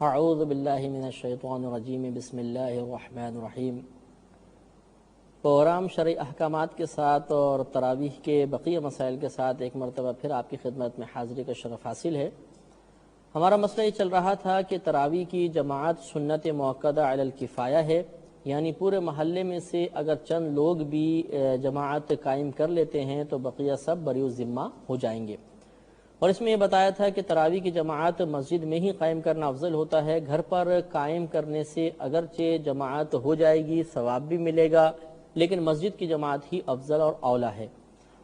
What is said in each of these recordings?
اعوذ باللہ من الشیطان الرجیم بسم اللہ الرحمن الرحیم۔ پروگرام شرعی احکامات کے ساتھ اور تراویح کے بقیہ مسائل کے ساتھ ایک مرتبہ پھر آپ کی خدمت میں حاضری کا شرف حاصل ہے۔ ہمارا مسئلہ یہ چل رہا تھا کہ تراویح کی جماعت سنت موقدہ علی الکفایہ ہے، یعنی پورے محلے میں سے اگر چند لوگ بھی جماعت قائم کر لیتے ہیں تو بقیہ سب بری ذمہ ہو جائیں گے۔ اور اس میں یہ بتایا تھا کہ تراویح کی جماعت مسجد میں ہی قائم کرنا افضل ہوتا ہے، گھر پر قائم کرنے سے اگرچہ جماعت ہو جائے گی، ثواب بھی ملے گا، لیکن مسجد کی جماعت ہی افضل اور اولیٰ ہے۔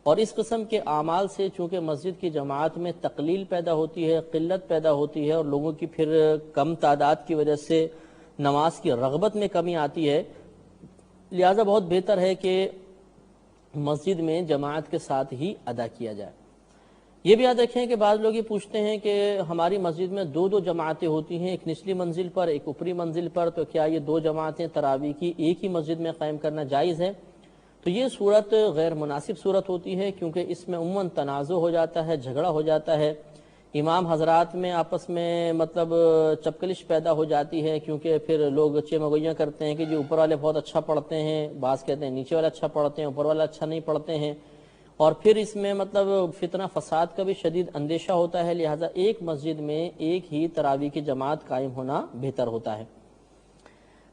اور اس قسم کے اعمال سے چونکہ مسجد کی جماعت میں تقلیل پیدا ہوتی ہے، قلت پیدا ہوتی ہے، اور لوگوں کی پھر کم تعداد کی وجہ سے نماز کی رغبت میں کمی آتی ہے، لہذا بہت بہتر ہے کہ مسجد میں جماعت کے ساتھ ہی ادا کیا جائے۔ یہ بھی یاد رکھیں کہ بعض لوگ یہ پوچھتے ہیں کہ ہماری مسجد میں دو جماعتیں ہوتی ہیں، ایک نچلی منزل پر ایک اوپری منزل پر، تو کیا یہ دو جماعتیں تراویح کی ایک ہی مسجد میں قائم کرنا جائز ہے؟ تو یہ صورت غیر مناسب صورت ہوتی ہے، کیونکہ اس میں عموماً تنازع ہو جاتا ہے، جھگڑا ہو جاتا ہے، امام حضرات میں آپس میں چپکلش پیدا ہو جاتی ہے، کیونکہ پھر لوگ چمگویاں کرتے ہیں کہ جو اوپر والے بہت اچھا پڑھتے ہیں، بعض کہتے ہیں نیچے والے اچھا پڑھتے ہیں، اوپر والے اچھا نہیں پڑھتے ہیں، اور پھر اس میں فتنہ فساد کا بھی شدید اندیشہ ہوتا ہے، لہٰذا ایک مسجد میں ایک ہی تراویح کی جماعت قائم ہونا بہتر ہوتا ہے۔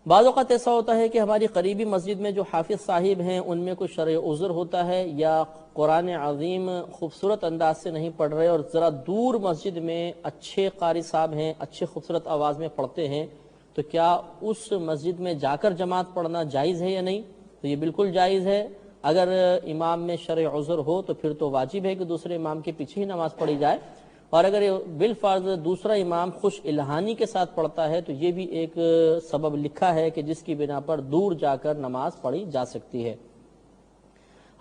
بعض اوقات ایسا ہوتا ہے کہ ہماری قریبی مسجد میں جو حافظ صاحب ہیں ان میں کوئی شرعی عذر ہوتا ہے، یا قرآن عظیم خوبصورت انداز سے نہیں پڑھ رہے اور ذرا دور مسجد میں اچھے قاری صاحب ہیں، اچھے خوبصورت آواز میں پڑھتے ہیں، تو کیا اس مسجد میں جا کر جماعت پڑھنا جائز ہے یا نہیں؟ تو یہ بالکل جائز ہے۔ اگر امام میں شرعی عذر ہو تو پھر تو واجب ہے کہ دوسرے امام کے پیچھے ہی نماز پڑھی جائے، اور اگر بالفرض دوسرا امام خوش الہانی کے ساتھ پڑھتا ہے تو یہ بھی ایک سبب لکھا ہے کہ جس کی بنا پر دور جا کر نماز پڑھی جا سکتی ہے۔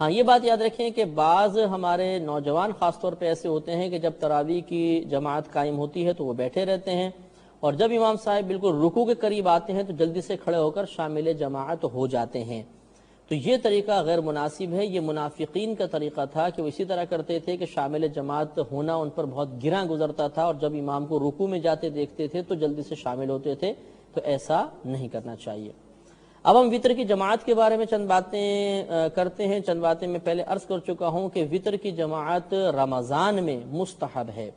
ہاں، یہ بات یاد رکھیں کہ بعض ہمارے نوجوان خاص طور پہ ایسے ہوتے ہیں کہ جب تراویح کی جماعت قائم ہوتی ہے تو وہ بیٹھے رہتے ہیں، اور جب امام صاحب بالکل رکوع کے قریب آتے ہیں تو جلدی سے کھڑے ہو کر شامل جماعت ہو جاتے ہیں۔ تو یہ طریقہ غیر مناسب ہے، یہ منافقین کا طریقہ تھا کہ وہ اسی طرح کرتے تھے کہ شامل جماعت ہونا ان پر بہت گراں گزرتا تھا، اور جب امام کو رکوع میں جاتے دیکھتے تھے تو جلدی سے شامل ہوتے تھے، تو ایسا نہیں کرنا چاہیے۔ اب ہم وطر کی جماعت کے بارے میں چند باتیں کرتے ہیں۔ چند باتیں میں پہلے عرض کر چکا ہوں کہ وطر کی جماعت رمضان میں مستحب ہے،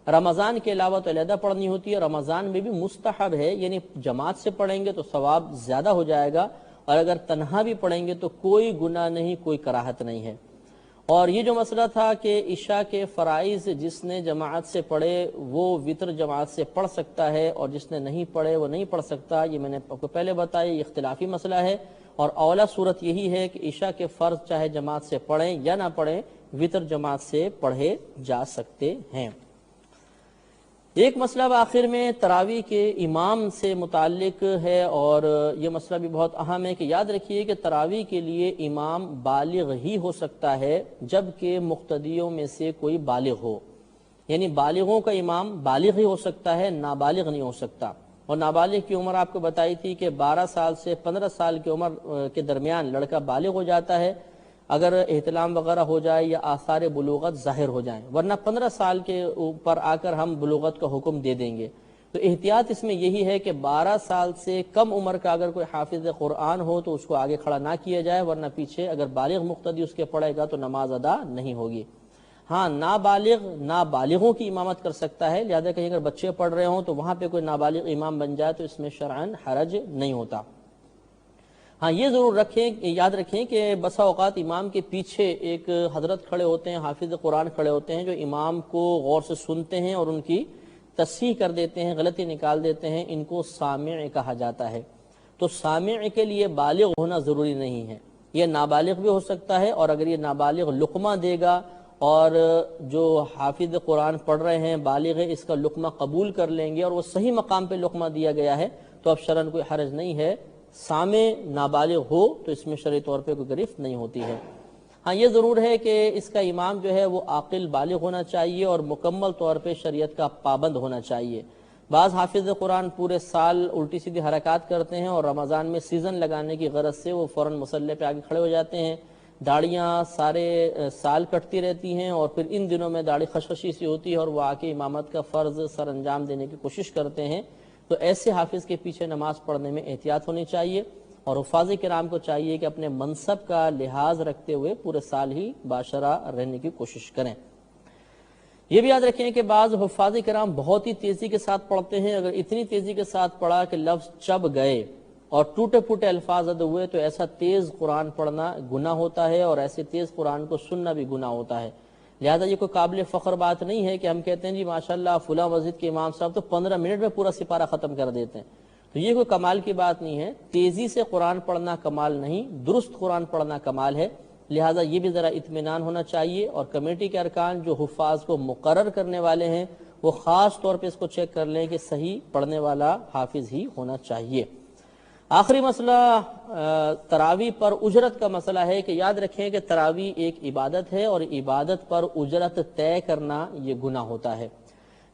رمضان کے علاوہ تو علیحدہ پڑھنی ہوتی ہے، رمضان میں بھی مستحب ہے، یعنی جماعت سے پڑھیں گے تو ثواب زیادہ ہو جائے گا، اور اگر تنہا بھی پڑھیں گے تو کوئی گناہ نہیں، کوئی کراہت نہیں ہے۔ اور یہ جو مسئلہ تھا کہ عشاء کے فرائض جس نے جماعت سے پڑھے وہ وطر جماعت سے پڑھ سکتا ہے، اور جس نے نہیں پڑھے وہ نہیں پڑھ سکتا، یہ میں نے آپ کو پہلے بتایا، یہ اختلافی مسئلہ ہے، اور اولا صورت یہی ہے کہ عشاء کے فرض چاہے جماعت سے پڑھیں یا نہ پڑھیں، وطر جماعت سے پڑھے جا سکتے ہیں۔ ایک مسئلہ آخر میں تراویح کے امام سے متعلق ہے، اور یہ مسئلہ بھی بہت اہم ہے کہ یاد رکھیے کہ تراویح کے لیے امام بالغ ہی ہو سکتا ہے جبکہ مقتدیوں میں سے کوئی بالغ ہو، یعنی بالغوں کا امام بالغ ہی ہو سکتا ہے، نابالغ نہیں ہو سکتا۔ اور نابالغ کی عمر آپ کو بتائی تھی کہ 12 سال سے 15 سال کی عمر کے درمیان لڑکا بالغ ہو جاتا ہے اگر احتلام وغیرہ ہو جائے یا آثار بلوغت ظاہر ہو جائیں، ورنہ 15 سال کے اوپر آ کر ہم بلوغت کا حکم دے دیں گے۔ تو احتیاط اس میں یہی ہے کہ 12 سال سے کم عمر کا اگر کوئی حافظ قرآن ہو تو اس کو آگے کھڑا نہ کیا جائے، ورنہ پیچھے اگر بالغ مقتدی اس کے پڑھے گا تو نماز ادا نہیں ہوگی۔ ہاں، نابالغوں کی امامت کر سکتا ہے، لہذا کہیں اگر بچے پڑھ رہے ہوں تو وہاں پہ کوئی نابالغ امام بن جائے تو اس میں شرعاً حرج نہیں ہوتا۔ ہاں، یہ ضرور یاد رکھیں کہ بسا اوقات امام کے پیچھے ایک حضرت کھڑے ہوتے ہیں، حافظ قرآن کھڑے ہوتے ہیں، جو امام کو غور سے سنتے ہیں اور ان کی تصحیح کر دیتے ہیں، غلطی نکال دیتے ہیں، ان کو سامع کہا جاتا ہے۔ تو سامع کے لیے بالغ ہونا ضروری نہیں ہے، یہ نابالغ بھی ہو سکتا ہے، اور اگر یہ نابالغ لقمہ دے گا اور جو حافظ قرآن پڑھ رہے ہیں بالغ ہے، اس کا لقمہ قبول کر لیں گے اور وہ صحیح مقام پہ لقمہ دیا گیا ہے تو اب شرعاً کوئی حرج نہیں ہے۔ سامع نابالغ ہو تو اس میں شرعی طور پہ کوئی گرفت نہیں ہوتی ہے۔ ہاں، یہ ضرور ہے کہ اس کا امام جو ہے وہ عاقل بالغ ہونا چاہیے اور مکمل طور پہ شریعت کا پابند ہونا چاہیے۔ بعض حافظ قرآن پورے سال الٹی سیدھی حرکات کرتے ہیں اور رمضان میں سیزن لگانے کی غرض سے وہ فوراً مصلی پہ آگے کھڑے ہو جاتے ہیں، داڑیاں سارے سال کٹتی رہتی ہیں اور پھر ان دنوں میں داڑھی خشخشی سی ہوتی ہے اور وہ آ کے امامت کا فرض سر انجام دینے کی کوشش کرتے ہیں۔ تو ایسے حافظ کے پیچھے نماز پڑھنے میں احتیاط ہونی چاہیے، اور حفاظ کرام کو چاہیے کہ اپنے منصب کا لحاظ رکھتے ہوئے پورے سال ہی باشرہ رہنے کی کوشش کریں۔ یہ بھی یاد رکھیں کہ بعض حفاظ کرام بہت ہی تیزی کے ساتھ پڑھتے ہیں، اگر اتنی تیزی کے ساتھ پڑھا کہ لفظ چب گئے اور ٹوٹے پھوٹے الفاظ ادا ہوئے تو ایسا تیز قرآن پڑھنا گناہ ہوتا ہے، اور ایسے تیز قرآن کو سننا بھی گناہ ہوتا ہے۔ لہذا یہ کوئی قابل فخر بات نہیں ہے کہ ہم کہتے ہیں جی ماشاءاللہ فلاں مسجد کے امام صاحب تو 15 منٹ میں پورا سپارہ ختم کر دیتے ہیں، تو یہ کوئی کمال کی بات نہیں ہے۔ تیزی سے قرآن پڑھنا کمال نہیں، درست قرآن پڑھنا کمال ہے۔ لہٰذا یہ بھی ذرا اطمینان ہونا چاہیے، اور کمیٹی کے ارکان جو حفاظ کو مقرر کرنے والے ہیں وہ خاص طور پہ اس کو چیک کر لیں کہ صحیح پڑھنے والا حافظ ہی ہونا چاہیے۔ آخری مسئلہ تراویح پر اجرت کا مسئلہ ہے کہ یاد رکھیں کہ تراویح ایک عبادت ہے، اور عبادت پر اجرت طے کرنا یہ گناہ ہوتا ہے۔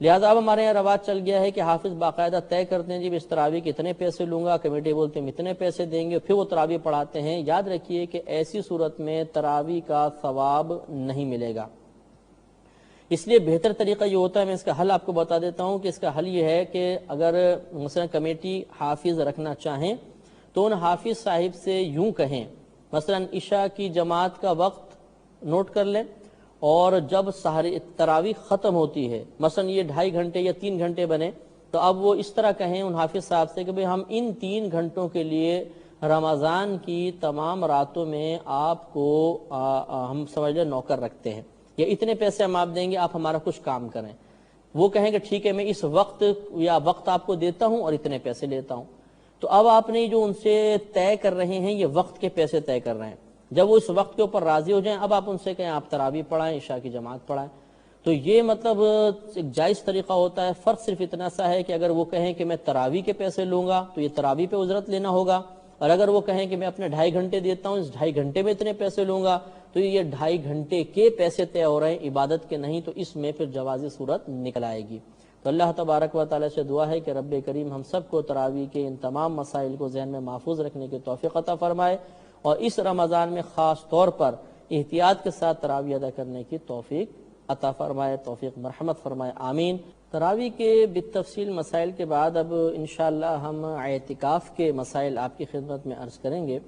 لہٰذا اب ہمارے یہاں رواج چل گیا ہے کہ حافظ باقاعدہ طے کرتے ہیں جی اس تراویح کے اتنے پیسے لوں گا، کمیٹی بولتے ہیں اتنے پیسے دیں گے، پھر وہ تراویح پڑھاتے ہیں۔ یاد رکھیے کہ ایسی صورت میں تراویح کا ثواب نہیں ملے گا، اس لیے بہتر طریقہ یہ ہوتا ہے، میں اس کا حل آپ کو بتا دیتا ہوں کہ اس کا حل یہ ہے کہ اگر مثلا کمیٹی حافظ رکھنا چاہیں تو ان حافظ صاحب سے یوں کہیں، مثلا عشاء کی جماعت کا وقت نوٹ کر لیں، اور جب سحری تراویح ختم ہوتی ہے، مثلا یہ 2.5 گھنٹے یا 3 گھنٹے بنے، تو اب وہ اس طرح کہیں ان حافظ صاحب سے کہ بھئی ہم ان 3 گھنٹوں کے لیے رمضان کی تمام راتوں میں آپ کو ہم سمجھ لیں نوکر رکھتے ہیں، یا اتنے پیسے ہم آپ دیں گے، آپ ہمارا کچھ کام کریں۔ وہ کہیں کہ ٹھیک ہے میں اس وقت یا وقت آپ کو دیتا ہوں اور اتنے پیسے لیتا ہوں، تو اب آپ نے جو ان سے طے کر رہے ہیں یہ وقت کے پیسے طے کر رہے ہیں، جب وہ اس وقت کے اوپر راضی ہو جائیں اب آپ ان سے کہیں آپ تراویح پڑھائیں، عشاء کی جماعت پڑھائیں۔ تو یہ مطلب ایک جائز طریقہ ہوتا ہے۔ فرق صرف اتنا سا ہے کہ اگر وہ کہیں کہ میں تراویح کے پیسے لوں گا تو یہ تراویح پہ اجرت لینا ہوگا، اور اگر وہ کہیں کہ میں اپنے 2.5 گھنٹے دیتا ہوں، اس 2.5 گھنٹے میں اتنے پیسے لوں گا، تو یہ 2.5 گھنٹے کے پیسے طے ہو رہے ہیں، عبادت کے نہیں، تو اس میں پھر جوازی صورت نکل آئے گی۔ تو اللہ تبارک و تعالیٰ سے دعا ہے کہ رب کریم ہم سب کو تراویح کے ان تمام مسائل کو ذہن میں محفوظ رکھنے کی توفیق عطا فرمائے، اور اس رمضان میں خاص طور پر احتیاط کے ساتھ تراویح ادا کرنے کی توفیق عطا فرمائے، توفیق مرحمت فرمائے، آمین۔ تراویح کے بالتفصیل مسائل کے بعد اب انشاءاللہ ہم اعتکاف کے مسائل آپ کی خدمت میں عرض کریں گے۔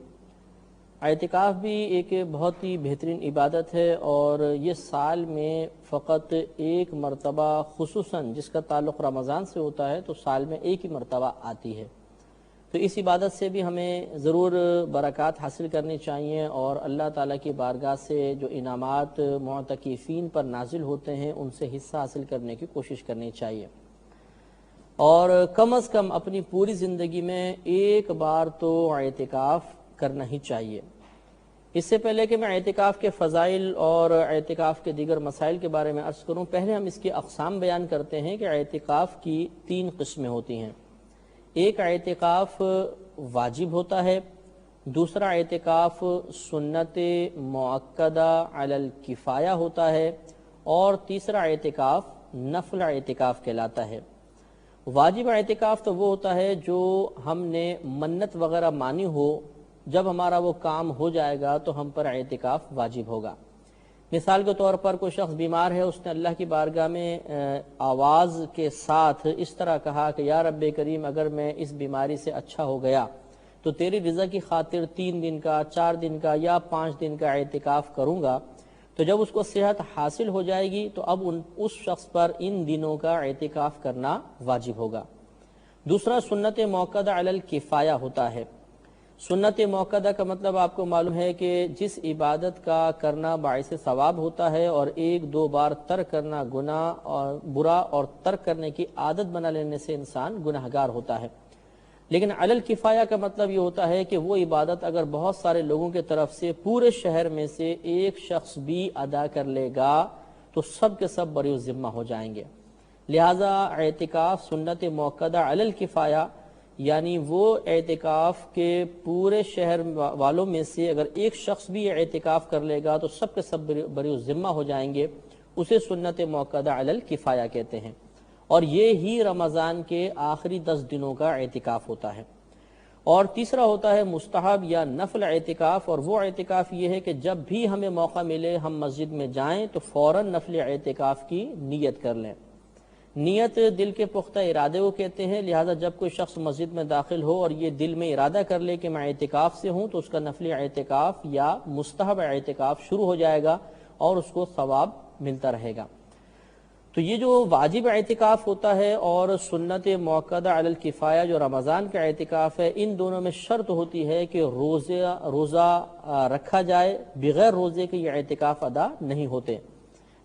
اعتکاف بھی ایک بہت ہی بہترین عبادت ہے، اور یہ سال میں فقط ایک مرتبہ، خصوصاً جس کا تعلق رمضان سے ہوتا ہے تو سال میں ایک ہی مرتبہ آتی ہے، تو اس عبادت سے بھی ہمیں ضرور برکات حاصل کرنی چاہیے، اور اللہ تعالیٰ کی بارگاہ سے جو انعامات معتکفین پر نازل ہوتے ہیں ان سے حصہ حاصل کرنے کی کوشش کرنی چاہیے، اور کم از کم اپنی پوری زندگی میں ایک بار تو اعتکاف کرنا ہی چاہیے۔ اس سے پہلے کہ میں اعتکاف کے فضائل اور اعتکاف کے دیگر مسائل کے بارے میں عرض کروں، پہلے ہم اس کی اقسام بیان کرتے ہیں کہ اعتکاف کی 3 قسمیں ہوتی ہیں۔ ایک اعتکاف واجب ہوتا ہے، دوسرا اعتکاف سنت مؤکدہ علی الکفایہ ہوتا ہے، اور تیسرا اعتکاف نفل اعتکاف کہلاتا ہے۔ واجب اعتکاف تو وہ ہوتا ہے جو ہم نے منت وغیرہ مانی ہو، جب ہمارا وہ کام ہو جائے گا تو ہم پر اعتکاف واجب ہوگا۔ مثال کے طور پر کوئی شخص بیمار ہے، اس نے اللہ کی بارگاہ میں آواز کے ساتھ اس طرح کہا کہ یا رب کریم اگر میں اس بیماری سے اچھا ہو گیا تو تیری رضا کی خاطر 3 دن کا، 4 دن کا یا 5 دن کا اعتکاف کروں گا، تو جب اس کو صحت حاصل ہو جائے گی تو اب اس شخص پر ان دنوں کا اعتکاف کرنا واجب ہوگا۔ دوسرا سنت موقدہ علی الکفایہ ہوتا ہے۔ سنت موقدہ کا مطلب آپ کو معلوم ہے کہ جس عبادت کا کرنا باعث ثواب ہوتا ہے اور 1-2 بار ترک کرنا گناہ اور برا اور ترک کرنے کی عادت بنا لینے سے انسان گناہگار ہوتا ہے، لیکن علی الکفایہ کا مطلب یہ ہوتا ہے کہ وہ عبادت اگر بہت سارے لوگوں کی طرف سے پورے شہر میں سے ایک شخص بھی ادا کر لے گا تو سب کے سب بری ذمہ ہو جائیں گے۔ لہذا اعتکاف سنت موقدہ علی الکفایہ یعنی وہ اعتکاف کے پورے شہر والوں میں سے اگر ایک شخص بھی اعتکاف کر لے گا تو سب کے سب بری ذمہ ہو جائیں گے، اسے سنت موقدہ علی الکفایہ کہتے ہیں۔ اور یہ ہی رمضان کے آخری 10 دنوں کا اعتکاف ہوتا ہے۔ اور تیسرا ہوتا ہے مستحب یا نفل اعتکاف، اور وہ اعتکاف یہ ہے کہ جب بھی ہمیں موقع ملے ہم مسجد میں جائیں تو فوراً نفل اعتکاف کی نیت کر لیں۔ نیت دل کے پختہ ارادے کو کہتے ہیں، لہذا جب کوئی شخص مسجد میں داخل ہو اور یہ دل میں ارادہ کر لے کہ میں اعتکاف سے ہوں تو اس کا نفل اعتکاف یا مستحب اعتکاف شروع ہو جائے گا اور اس کو ثواب ملتا رہے گا۔ تو یہ جو واجب اعتکاف ہوتا ہے اور سنت موقدہ علی الکفایہ جو رمضان کا اعتکاف ہے، ان دونوں میں شرط ہوتی ہے کہ روزہ رکھا جائے، بغیر روزے کے یہ اعتکاف ادا نہیں ہوتے،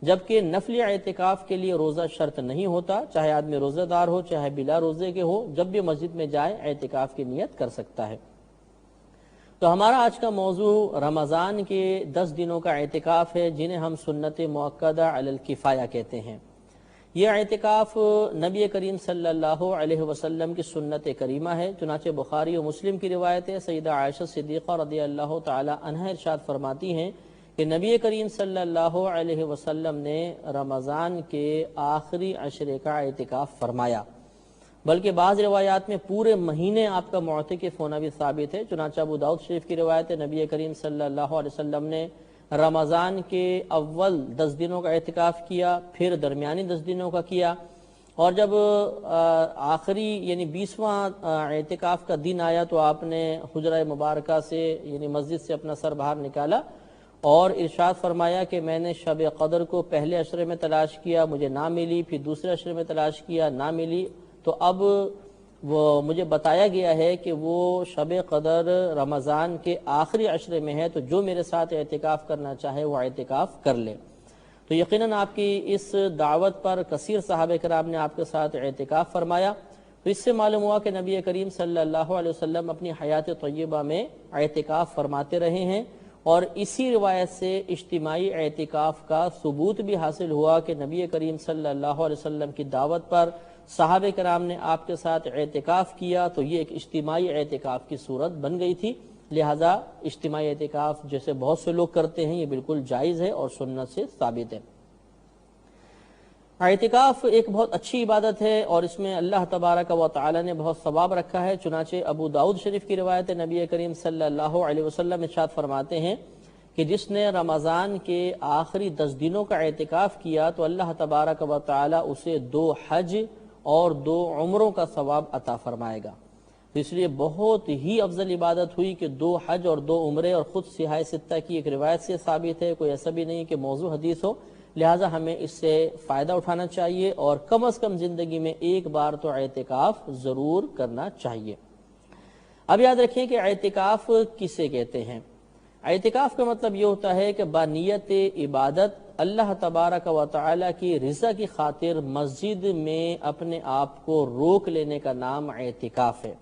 جبکہ نفلی اعتکاف کے لیے روزہ شرط نہیں ہوتا، چاہے آدمی روزہ دار ہو چاہے بلا روزے کے ہو، جب بھی مسجد میں جائے اعتکاف کی نیت کر سکتا ہے۔ تو ہمارا آج کا موضوع رمضان کے 10 دنوں کا اعتکاف ہے، جنہیں ہم سنت موقدہ علی الکفایہ کہتے ہیں۔ یہ اعتکاف نبی کریم صلی اللہ علیہ وسلم کی سنت کریمہ ہے، چنانچہ بخاری و مسلم کی روایت ہے۔ سیدہ عائشہ صدیقہ رضی اللہ تعالی عنہا ارشاد فرماتی ہیں کہ نبی کریم صلی اللہ علیہ وسلم نے رمضان کے آخری عشرے کا اعتکاف فرمایا، بلکہ بعض روایات میں پورے مہینے آپ کا معتکف ہونا بھی ثابت ہے۔ چنانچہ ابو داؤد شریف کی روایت ہے، نبی کریم صلی اللہ علیہ وسلم نے رمضان کے اول 10 دنوں کا اعتکاف کیا، پھر درمیانی 10 دنوں کا کیا، اور جب آخری یعنی 20واں اعتکاف کا دن آیا تو آپ نے حجرہ مبارکہ سے یعنی مسجد سے اپنا سر باہر نکالا اور ارشاد فرمایا کہ میں نے شب قدر کو پہلے عشرے میں تلاش کیا، مجھے نہ ملی، پھر دوسرے عشرے میں تلاش کیا، نہ ملی، تو اب وہ مجھے بتایا گیا ہے کہ وہ شب قدر رمضان کے آخری عشرے میں ہے، تو جو میرے ساتھ اعتکاف کرنا چاہے وہ اعتکاف کر لے۔ تو یقیناً آپ کی اس دعوت پر کثیر صحابہ کرام نے آپ کے ساتھ اعتکاف فرمایا۔ تو اس سے معلوم ہوا کہ نبی کریم صلی اللہ علیہ وسلم اپنی حیات طیبہ میں اعتکاف فرماتے رہے ہیں، اور اسی روایت سے اجتماعی اعتکاف کا ثبوت بھی حاصل ہوا کہ نبی کریم صلی اللہ علیہ وسلم کی دعوت پر صحابہ کرام نے آپ کے ساتھ اعتکاف کیا، تو یہ ایک اجتماعی اعتکاف کی صورت بن گئی تھی، لہذا اجتماعی اعتکاف جیسے بہت سے لوگ کرتے ہیں یہ بالکل جائز ہے اور سنت سے ثابت ہے۔ اعتکاف ایک بہت اچھی عبادت ہے اور اس میں اللہ تبارک و تعالی نے بہت ثواب رکھا ہے، چنانچہ ابو داؤد شریف کی روایت نبی کریم صلی اللہ علیہ وسلم ارشاد فرماتے ہیں کہ جس نے رمضان کے آخری 10 دنوں کا اعتکاف کیا تو اللہ تبارک و تعالی اسے 2 حج اور 2 عمروں کا ثواب عطا فرمائے گا۔ تو اس لیے بہت ہی افضل عبادت ہوئی کہ 2 حج اور 2 عمرے، اور خود سیاہ ستہ کی ایک روایت سے ثابت ہے، کوئی ایسا بھی نہیں کہ موضوع حدیث ہو، لہٰذا ہمیں اس سے فائدہ اٹھانا چاہیے اور کم از کم زندگی میں ایک بار تو اعتکاف ضرور کرنا چاہیے۔ اب یاد رکھیں کہ اعتکاف کسے کہتے ہیں۔ اعتکاف کا مطلب یہ ہوتا ہے کہ بانیت عبادت اللہ تبارک و تعالی کی رضا کی خاطر مسجد میں اپنے آپ کو روک لینے کا نام اعتکاف ہے۔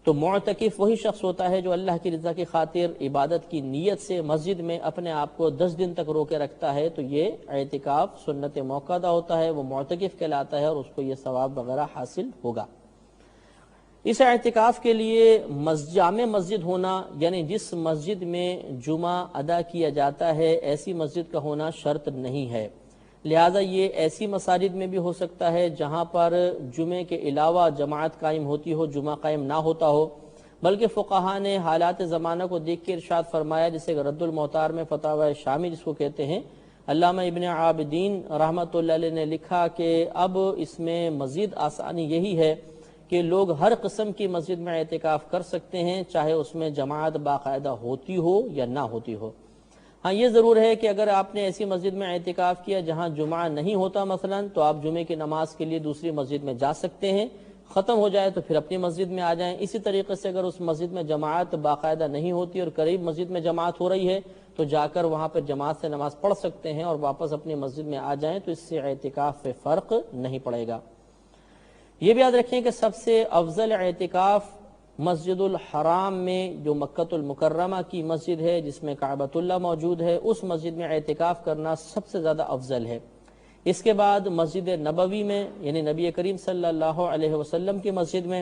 تو معتکف وہی شخص ہوتا ہے جو اللہ کی رضا کی خاطر عبادت کی نیت سے مسجد میں اپنے آپ کو 10 دن تک روکے رکھتا ہے، تو یہ اعتکاف سنت موقدہ ہوتا ہے، وہ معتکف کہلاتا ہے اور اس کو یہ ثواب وغیرہ حاصل ہوگا۔ اس اعتکاف کے لیے جامع مسجد ہونا، یعنی جس مسجد میں جمعہ ادا کیا جاتا ہے ایسی مسجد کا ہونا شرط نہیں ہے، لہذا یہ ایسی مساجد میں بھی ہو سکتا ہے جہاں پر جمعے کے علاوہ جماعت قائم ہوتی ہو، جمعہ قائم نہ ہوتا ہو، بلکہ فقہا نے حالات زمانہ کو دیکھ کے ارشاد فرمایا، جسے رد المحتار میں فتاوی شامی جس کو کہتے ہیں، علامہ ابن عابدین رحمۃ اللہ علیہ نے لکھا کہ اب اس میں مزید آسانی یہی ہے کہ لوگ ہر قسم کی مسجد میں اعتکاف کر سکتے ہیں، چاہے اس میں جماعت باقاعدہ ہوتی ہو یا نہ ہوتی ہو۔ ہاں یہ ضرور ہے کہ اگر آپ نے ایسی مسجد میں اعتکاف کیا جہاں جمعہ نہیں ہوتا مثلا، تو آپ جمعے کی نماز کے لیے دوسری مسجد میں جا سکتے ہیں، ختم ہو جائے تو پھر اپنی مسجد میں آ جائیں۔ اسی طریقے سے اگر اس مسجد میں جماعت باقاعدہ نہیں ہوتی اور قریب مسجد میں جماعت ہو رہی ہے تو جا کر وہاں پر جماعت سے نماز پڑھ سکتے ہیں اور واپس اپنی مسجد میں آ جائیں، تو اس سے اعتکاف پہ فرق نہیں پڑے گا۔ یہ بھی یاد رکھیں کہ سب سے افضل اعتکاف مسجد الحرام میں جو مکۃ المکرمہ کی مسجد ہے جس میں کعبۃ اللہ موجود ہے، اس مسجد میں اعتکاف کرنا سب سے زیادہ افضل ہے۔ اس کے بعد مسجد نبوی میں یعنی نبی کریم صلی اللہ علیہ وسلم کی مسجد میں،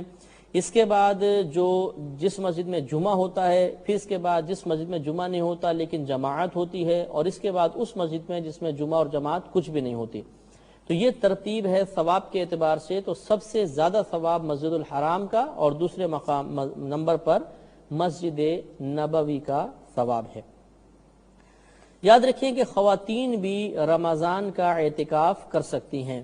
اس کے بعد جس مسجد میں جمعہ ہوتا ہے، پھر اس کے بعد جس مسجد میں جمعہ نہیں ہوتا لیکن جماعت ہوتی ہے، اور اس کے بعد اس مسجد میں جس میں جمعہ اور جماعت کچھ بھی نہیں ہوتی۔ تو یہ ترتیب ہے ثواب کے اعتبار سے، تو سب سے زیادہ ثواب مسجد الحرام کا اور دوسرے مقام نمبر پر مسجد نبوی کا ثواب ہے۔ یاد رکھیں کہ خواتین بھی رمضان کا اعتکاف کر سکتی ہیں۔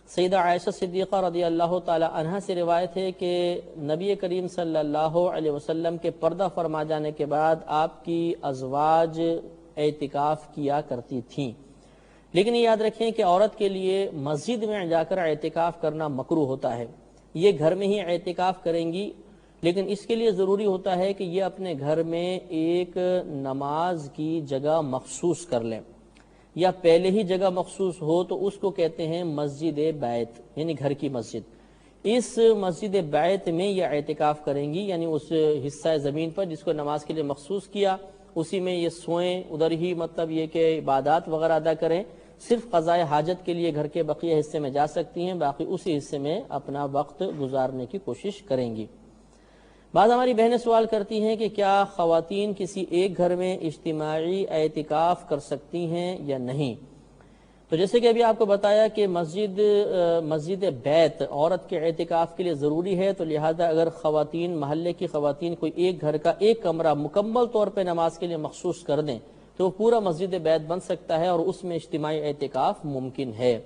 سیدہ عائشہ صدیقہ رضی اللہ تعالی عنہا سے روایت ہے کہ نبی کریم صلی اللہ علیہ وسلم کے پردہ فرما جانے کے بعد آپ کی ازواج اعتکاف کیا کرتی تھیں، لیکن یہ یاد رکھیں کہ عورت کے لیے مسجد میں جا کر اعتکاف کرنا مکروہ ہوتا ہے۔ یہ گھر میں ہی اعتکاف کریں گی، لیکن اس کے لیے ضروری ہوتا ہے کہ یہ اپنے گھر میں ایک نماز کی جگہ مخصوص کر لیں، یا پہلے ہی جگہ مخصوص ہو تو اس کو کہتے ہیں مسجد بیت، یعنی گھر کی مسجد۔ اس مسجد بیت میں یہ اعتکاف کریں گی، یعنی اس حصہ زمین پر جس کو نماز کے لیے مخصوص کیا اسی میں یہ سوئیں، ادھر ہی مطلب یہ کہ عبادات وغیرہ ادا کریں۔ صرف قضاء حاجت کے لیے گھر کے بقیہ حصے میں جا سکتی ہیں، باقی اسی حصے میں اپنا وقت گزارنے کی کوشش کریں گی۔ بعض ہماری بہنیں سوال کرتی ہیں کہ کیا خواتین کسی ایک گھر میں اجتماعی اعتکاف کر سکتی ہیں یا نہیں؟ تو جیسے کہ ابھی آپ کو بتایا کہ مسجد بیت عورت کے اعتکاف کے لیے ضروری ہے، تو لہذا اگر خواتین محلے کی خواتین کوئی ایک گھر کا ایک کمرہ مکمل طور پہ نماز کے لیے مخصوص کر دیں تو وہ پورا مسجد بیت بن سکتا ہے اور اس میں اجتماعی اعتکاف ممکن ہے۔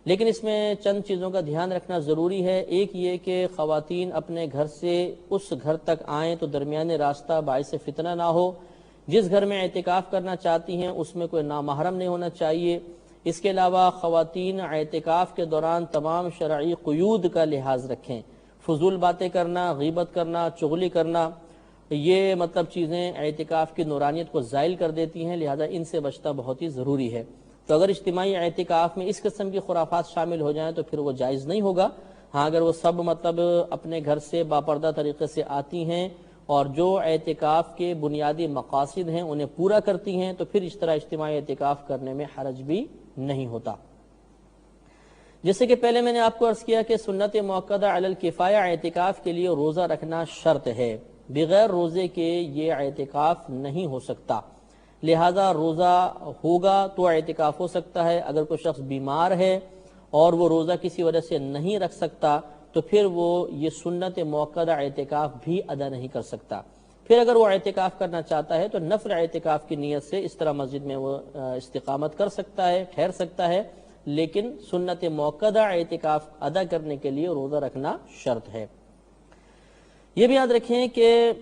لیکن اس میں چند چیزوں کا دھیان رکھنا ضروری ہے۔ ایک یہ کہ خواتین اپنے گھر سے اس گھر تک آئیں تو درمیانے راستہ باعث فتنہ نہ ہو۔ جس گھر میں اعتکاف کرنا چاہتی ہیں اس میں کوئی نامحرم نہیں ہونا چاہیے۔ اس کے علاوہ خواتین اعتکاف کے دوران تمام شرعی قیود کا لحاظ رکھیں۔ فضول باتیں کرنا، غیبت کرنا، چغلی کرنا، یہ مطلب چیزیں اعتکاف کی نورانیت کو زائل کر دیتی ہیں، لہذا ان سے بچنا بہت ہی ضروری ہے۔ تو اگر اجتماعی اعتکاف میں اس قسم کی خرافات شامل ہو جائیں تو پھر وہ جائز نہیں ہوگا۔ ہاں اگر وہ سب مطلب اپنے گھر سے باپردہ طریقے سے آتی ہیں اور جو اعتکاف کے بنیادی مقاصد ہیں انہیں پورا کرتی ہیں تو پھر اس طرح اجتماعی اعتکاف کرنے میں حرج بھی نہیں ہوتا۔ جیسے کہ پہلے میں نے آپ کو عرض کیا کہ سنت موقدہ علی الکفایہ اعتکاف کے لیے روزہ رکھنا شرط ہے، بغیر روزے کے یہ اعتکاف نہیں ہو سکتا۔ لہذا روزہ ہوگا تو اعتکاف ہو سکتا ہے۔ اگر کوئی شخص بیمار ہے اور وہ روزہ کسی وجہ سے نہیں رکھ سکتا تو پھر وہ یہ سنت موقدہ اعتکاف بھی ادا نہیں کر سکتا۔ پھر اگر وہ اعتکاف کرنا چاہتا ہے تو نفل اعتکاف کی نیت سے اس طرح مسجد میں وہ استقامت کر سکتا ہے، ٹھہر سکتا ہے، لیکن سنت موقدہ اعتکاف ادا کرنے کے لیے روزہ رکھنا شرط ہے۔ یہ بھی یاد رکھیں کہ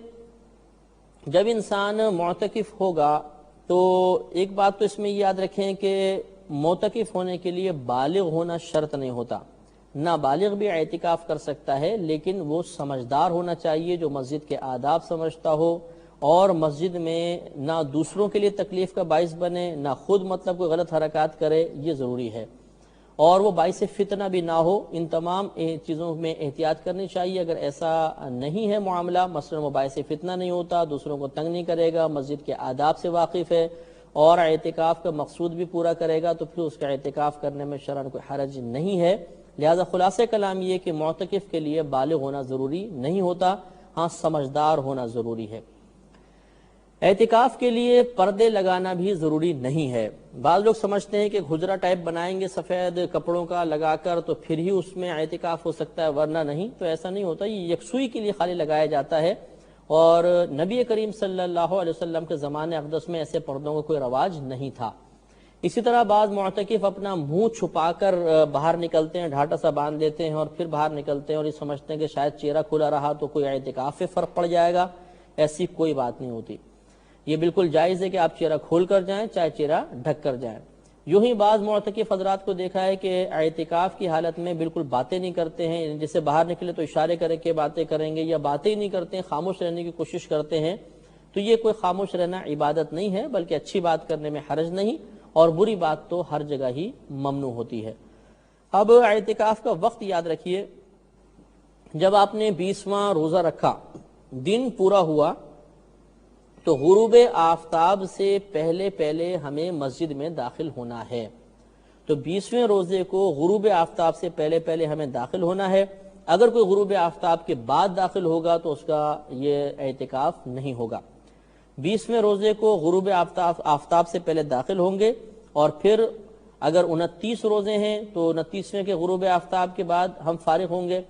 جب انسان معتکف ہوگا تو ایک بات تو اس میں یاد رکھیں کہ معتکف ہونے کے لیے بالغ ہونا شرط نہیں ہوتا۔ نابالغ بھی اعتکاف کر سکتا ہے، لیکن وہ سمجھدار ہونا چاہیے جو مسجد کے آداب سمجھتا ہو اور مسجد میں نہ دوسروں کے لیے تکلیف کا باعث بنے، نہ خود مطلب کوئی غلط حرکات کرے، یہ ضروری ہے۔ اور وہ باعث فتنہ بھی نہ ہو، ان تمام چیزوں میں احتیاط کرنی چاہیے۔ اگر ایسا نہیں ہے معاملہ، مثلا وہ باعث فتنہ نہیں ہوتا، دوسروں کو تنگ نہیں کرے گا، مسجد کے آداب سے واقف ہے اور اعتکاف کا مقصود بھی پورا کرے گا تو پھر اس کا اعتکاف کرنے میں شرعاً کوئی حرج نہیں ہے۔ لہذا خلاصہ کلام یہ کہ معتکف کے لیے بالغ ہونا ضروری نہیں ہوتا، ہاں سمجھدار ہونا ضروری ہے۔ اعتکاف کے لیے پردے لگانا بھی ضروری نہیں ہے۔ بعض لوگ سمجھتے ہیں کہ حجرہ ٹائپ بنائیں گے سفید کپڑوں کا لگا کر تو پھر ہی اس میں اعتکاف ہو سکتا ہے، ورنہ نہیں، تو ایسا نہیں ہوتا۔ یہ یکسوئی کے لیے خالی لگایا جاتا ہے، اور نبی کریم صلی اللہ علیہ وسلم کے زمانے اقدس میں ایسے پردوں کا کوئی رواج نہیں تھا۔ اسی طرح بعض معتکف اپنا منہ چھپا کر باہر نکلتے ہیں، ڈھاٹا سا باندھ دیتے ہیں اور پھر باہر نکلتے ہیں اور یہ سمجھتے ہیں کہ شاید چہرہ کھلا رہا تو کوئی اعتکاف پہ فرق پڑ جائے گا۔ ایسی کوئی بات نہیں ہوتی۔ یہ بالکل جائز ہے کہ آپ چہرہ کھول کر جائیں چاہے چہرہ ڈھک کر جائیں۔ یوں ہی بعض معتکف حضرات کو دیکھا ہے کہ اعتکاف کی حالت میں بالکل باتیں نہیں کرتے ہیں، جیسے باہر نکلے تو اشارے کریں کہ باتیں کریں گے، یا باتیں ہی نہیں کرتے ہیں، خاموش رہنے کی کوشش کرتے ہیں۔ تو یہ کوئی خاموش رہنا عبادت نہیں ہے، بلکہ اچھی بات کرنے میں حرج نہیں، اور بری بات تو ہر جگہ ہی ممنوع ہوتی ہے۔ اب اعتکاف کا وقت یاد رکھیے، جب آپ نے 20واں روزہ رکھا، دن پورا ہوا تو غروب آفتاب سے پہلے ہمیں مسجد میں داخل ہونا ہے۔ تو 20ویں روزے کو غروب آفتاب سے پہلے ہمیں داخل ہونا ہے۔ اگر کوئی غروب آفتاب کے بعد داخل ہوگا تو اس کا یہ اعتکاف نہیں ہوگا۔ 20ویں روزے کو غروب آفتاب سے پہلے داخل ہوں گے، اور پھر اگر 29 روزے ہیں تو 29ویں کے غروب آفتاب کے بعد ہم فارغ ہوں گے،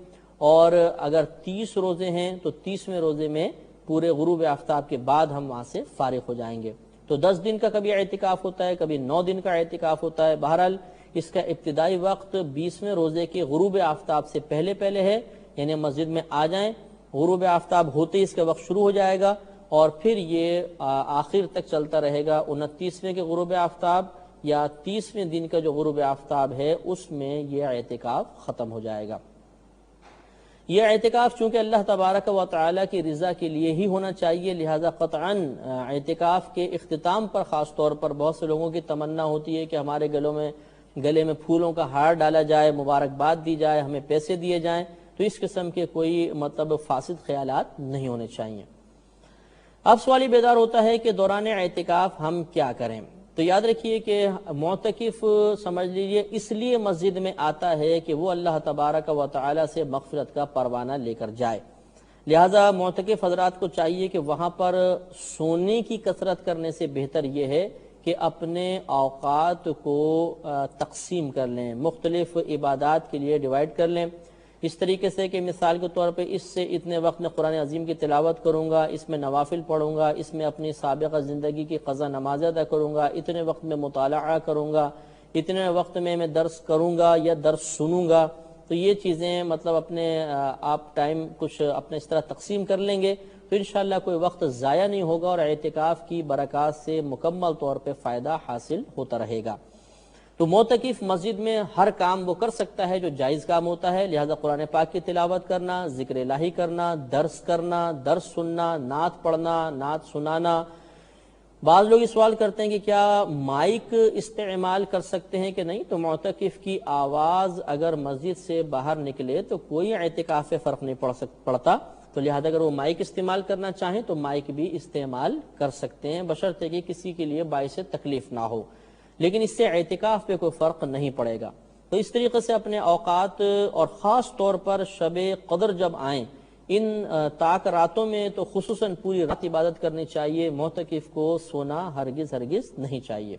اور اگر 30 روزے ہیں تو 30ویں روزے میں پورے غروب آفتاب کے بعد ہم وہاں سے فارغ ہو جائیں گے۔ تو 10 دن کا کبھی اعتکاف ہوتا ہے، کبھی 9 دن کا اعتکاف ہوتا ہے۔ بہرحال اس کا ابتدائی وقت 20ویں روزے کے غروب آفتاب سے پہلے ہے، یعنی مسجد میں آ جائیں، غروب آفتاب ہوتے ہی اس کا وقت شروع ہو جائے گا، اور پھر یہ آخر تک چلتا رہے گا۔ 29ویں کے غروب آفتاب یا 30ویں دن کا جو غروب آفتاب ہے اس میں یہ اعتکاف ختم ہو جائے گا۔ یہ اعتکاف چونکہ اللہ تبارک و تعالیٰ کی رضا کے لیے ہی ہونا چاہیے، لہذا قطعاً اعتکاف کے اختتام پر خاص طور پر بہت سے لوگوں کی تمنا ہوتی ہے کہ ہمارے گلے میں پھولوں کا ہار ڈالا جائے، مبارکباد دی جائے، ہمیں پیسے دیے جائیں، تو اس قسم کے کوئی فاسد خیالات نہیں ہونے چاہیے۔ اب سوال یہ بیدار ہوتا ہے کہ دوران اعتکاف ہم کیا کریں؟ تو یاد رکھیے کہ معتکف سمجھ لیجئے اس لیے مسجد میں آتا ہے کہ وہ اللہ تبارک و تعالی سے مغفرت کا پروانہ لے کر جائے، لہذا معتکف حضرات کو چاہیے کہ وہاں پر سونے کی کثرت کرنے سے بہتر یہ ہے کہ اپنے اوقات کو تقسیم کر لیں، مختلف عبادات کے لیے ڈیوائیڈ کر لیں، اس طریقے سے کہ مثال کے طور پہ اس سے اتنے وقت میں قرآن عظیم کی تلاوت کروں گا، اس میں نوافل پڑھوں گا، اس میں اپنی سابقہ زندگی کی قضا نماز ادا کروں گا، اتنے وقت میں مطالعہ کروں گا، اتنے وقت میں درس کروں گا یا درس سنوں گا۔ تو یہ چیزیں اپنے آپ ٹائم کچھ اپنے اس طرح تقسیم کر لیں گے تو انشاءاللہ کوئی وقت ضائع نہیں ہوگا اور اعتکاف کی برکات سے مکمل طور پہ فائدہ حاصل ہوتا رہے گا۔ تو معتکف مسجد میں ہر کام وہ کر سکتا ہے جو جائز کام ہوتا ہے، لہذا قرآن پاک کی تلاوت کرنا، ذکر الہی کرنا، درس سننا، نعت پڑھنا، نعت سنانا۔ بعض لوگ سوال کرتے ہیں کہ کیا مائک استعمال کر سکتے ہیں کہ نہیں؟ تو معتکف کی آواز اگر مسجد سے باہر نکلے تو کوئی اعتکاف سے فرق نہیں پڑتا، تو لہذا اگر وہ مائک استعمال کرنا چاہیں تو مائک بھی استعمال کر سکتے ہیں، بشرطے کہ کسی کے لیے باعث تکلیف نہ ہو، لیکن اس سے اعتکاف پہ کوئی فرق نہیں پڑے گا۔ تو اس طریقے سے اپنے اوقات اور خاص طور پر شب قدر جب آئیں، ان تاک راتوں میں تو خصوصاً پوری رات عبادت کرنی چاہیے، معتکف کو سونا ہرگز نہیں چاہیے۔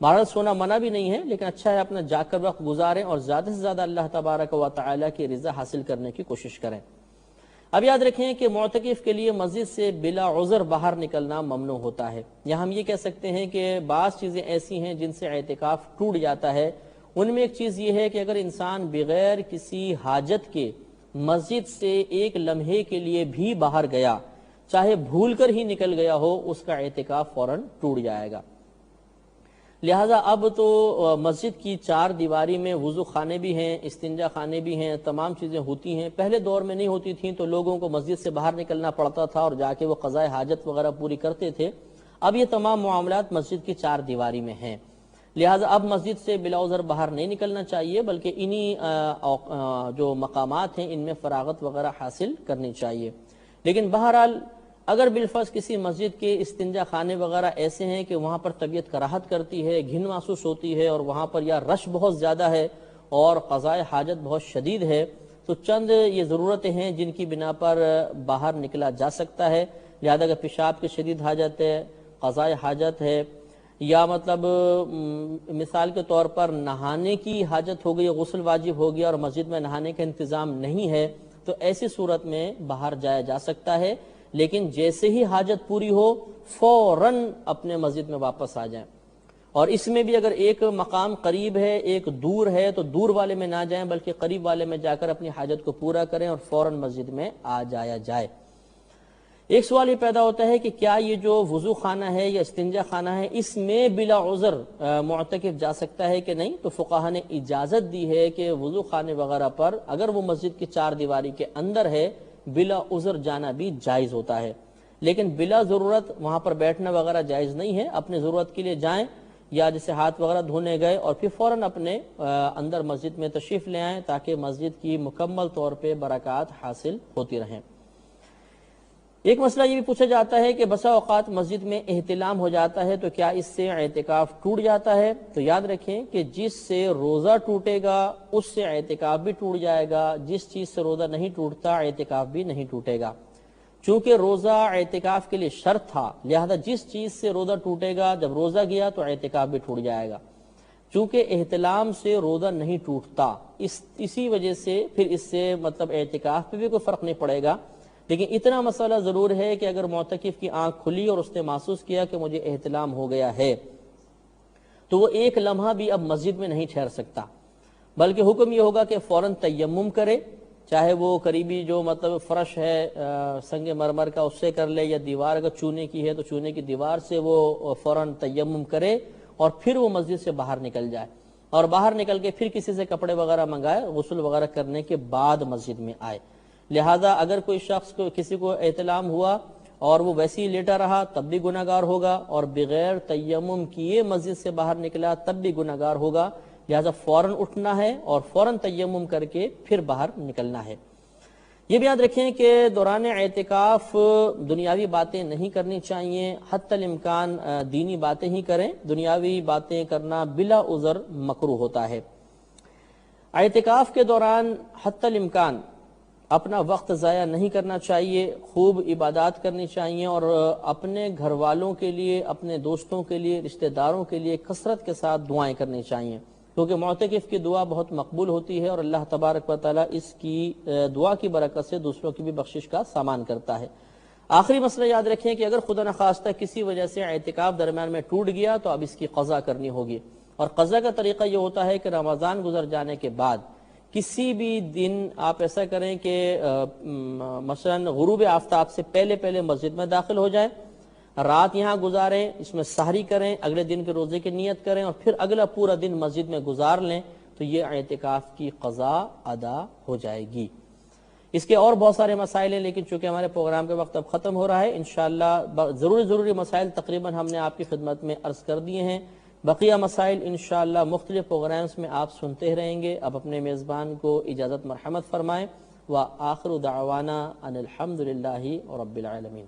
بہرحال سونا منع بھی نہیں ہے، لیکن اچھا ہے اپنا جا کر وقت گزاریں اور زیادہ سے زیادہ اللہ تبارک و تعالیٰ کی رضا حاصل کرنے کی کوشش کریں۔ اب یاد رکھیں کہ معتکف کے لیے مسجد سے بلا عذر باہر نکلنا ممنوع ہوتا ہے۔ یہاں ہم یہ کہہ سکتے ہیں کہ بعض چیزیں ایسی ہیں جن سے اعتکاف ٹوٹ جاتا ہے، ان میں ایک چیز یہ ہے کہ اگر انسان بغیر کسی حاجت کے مسجد سے ایک لمحے کے لیے بھی باہر گیا، چاہے بھول کر ہی نکل گیا ہو، اس کا اعتکاف فوراً ٹوٹ جائے گا۔ لہٰذا اب تو مسجد کی 4 دیواری میں وضو خانے بھی ہیں، استنجا خانے بھی ہیں، تمام چیزیں ہوتی ہیں۔ پہلے دور میں نہیں ہوتی تھیں تو لوگوں کو مسجد سے باہر نکلنا پڑتا تھا اور جا کے وہ قضائے حاجت وغیرہ پوری کرتے تھے۔ اب یہ تمام معاملات مسجد کی 4 دیواری میں ہیں، لہٰذا اب مسجد سے بلا عذر باہر نہیں نکلنا چاہیے، بلکہ انہی جو مقامات ہیں ان میں فراغت وغیرہ حاصل کرنی چاہیے۔ لیکن بہرحال اگر بالفرض کسی مسجد کے استنجا خانے وغیرہ ایسے ہیں کہ وہاں پر طبیعت کراہت کرتی ہے، گھن محسوس ہوتی ہے، اور وہاں پر یا رش بہت زیادہ ہے اور قضاء حاجت بہت شدید ہے، تو چند یہ ضرورتیں ہیں جن کی بنا پر باہر نکلا جا سکتا ہے۔ لہذا اگر پیشاب کی شدید حاجت ہے، قضاء حاجت ہے، یا مثال کے طور پر نہانے کی حاجت ہو گئی، غسل واجب ہو گیا اور مسجد میں نہانے کا انتظام نہیں ہے، تو ایسی صورت میں باہر جایا جا سکتا ہے، لیکن جیسے ہی حاجت پوری ہو فوراً اپنے مسجد میں واپس آ جائیں۔ اور اس میں بھی اگر ایک مقام قریب ہے، ایک دور ہے، تو دور والے میں نہ جائیں بلکہ قریب والے میں جا کر اپنی حاجت کو پورا کریں اور فوراً مسجد میں آ جایا جائے۔ ایک سوال یہ پیدا ہوتا ہے کہ کیا یہ جو وضو خانہ ہے یا استنجا خانہ ہے، اس میں بلا عذر معتکف جا سکتا ہے کہ نہیں؟ تو فقہا نے اجازت دی ہے کہ وضو خانے وغیرہ پر اگر وہ مسجد کی 4 دیواری کے اندر ہے، بلا عذر جانا بھی جائز ہوتا ہے، لیکن بلا ضرورت وہاں پر بیٹھنا وغیرہ جائز نہیں ہے۔ اپنے ضرورت کے لیے جائیں، یا جیسے ہاتھ وغیرہ دھونے گئے اور پھر فوراً اپنے اندر مسجد میں تشریف لے آئیں تاکہ مسجد کی مکمل طور پہ برکات حاصل ہوتی رہیں۔ ایک مسئلہ یہ بھی پوچھا جاتا ہے کہ بسا اوقات مسجد میں احتلام ہو جاتا ہے تو کیا اس سے اعتکاف ٹوٹ جاتا ہے؟ تو یاد رکھیں کہ جس سے روزہ ٹوٹے گا اس سے اعتکاف بھی ٹوٹ جائے گا، جس چیز سے روزہ نہیں ٹوٹتا اعتکاف بھی نہیں ٹوٹے گا۔ چونکہ روزہ اعتکاف کے لیے شرط تھا، لہذا جس چیز سے روزہ ٹوٹے گا، جب روزہ گیا تو اعتکاف بھی ٹوٹ جائے گا۔ چونکہ احتلام سے روزہ نہیں ٹوٹتا، اسی وجہ سے پھر اس سے مطلب اعتکاف پہ بھی کوئی فرق نہیں پڑے گا۔ لیکن اتنا مسئلہ ضرور ہے کہ اگر معتکف کی آنکھ کھلی اور اس نے محسوس کیا کہ مجھے احتلام ہو گیا ہے تو وہ ایک لمحہ بھی اب مسجد میں نہیں ٹھہر سکتا، بلکہ حکم یہ ہوگا کہ فوراً تیمم کرے، چاہے وہ قریبی جو مطلب فرش ہے سنگ مرمر کا اس سے کر لے، یا دیوار اگر چونے کی ہے تو چونے کی دیوار سے وہ فوراً تیمم کرے اور پھر وہ مسجد سے باہر نکل جائے، اور باہر نکل کے پھر کسی سے کپڑے وغیرہ منگائے، غسل وغیرہ کرنے کے بعد مسجد میں آئے۔ لہذا اگر کوئی شخص کو کسی کو احتلام ہوا اور وہ ویسے ہی لیٹا رہا تب بھی گناہگار ہوگا، اور بغیر تیمم کیے مسجد سے باہر نکلا تب بھی گناہگار ہوگا۔ لہذا فوراً اٹھنا ہے اور فوراً تیمم کر کے پھر باہر نکلنا ہے۔ یہ بھی یاد رکھیں کہ دوران اعتکاف دنیاوی باتیں نہیں کرنی چاہیے، حتی الامکان دینی باتیں ہی کریں، دنیاوی باتیں کرنا بلا عذر مکروہ ہوتا ہے۔ اعتکاف کے دوران حتی الامکان اپنا وقت ضائع نہیں کرنا چاہیے، خوب عبادات کرنی چاہیے، اور اپنے گھر والوں کے لیے، اپنے دوستوں کے لیے، رشتہ داروں کے لیے کثرت کے ساتھ دعائیں کرنی چاہیے، کیونکہ معتکف کی دعا بہت مقبول ہوتی ہے اور اللہ تبارک و تعالیٰ اس کی دعا کی برکت سے دوسروں کی بھی بخشش کا سامان کرتا ہے۔ آخری مسئلہ یاد رکھیں کہ اگر خدا نخواستہ کسی وجہ سے اعتکاف درمیان میں ٹوٹ گیا تو اب اس کی قضا کرنی ہوگی، اور قضا کا طریقہ یہ ہوتا ہے کہ رمضان گزر جانے کے بعد کسی بھی دن آپ ایسا کریں کہ مثلا غروب آفتاب سے پہلے مسجد میں داخل ہو جائیں، رات یہاں گزاریں، اس میں سحری کریں، اگلے دن کے روزے کی نیت کریں، اور پھر اگلا پورا دن مسجد میں گزار لیں، تو یہ اعتکاف کی قضا ادا ہو جائے گی۔ اس کے اور بہت سارے مسائل ہیں، لیکن چونکہ ہمارے پروگرام کا وقت اب ختم ہو رہا ہے، انشاءاللہ ضروری مسائل تقریباً ہم نے آپ کی خدمت میں عرض کر دیے ہیں۔ بقیہ مسائل انشاءاللہ مختلف پروگرامز میں آپ سنتے رہیں گے۔ اب اپنے میزبان کو اجازت مرحمت فرمائیں، وآخر دعوانا ان الحمدللہ رب العالمین۔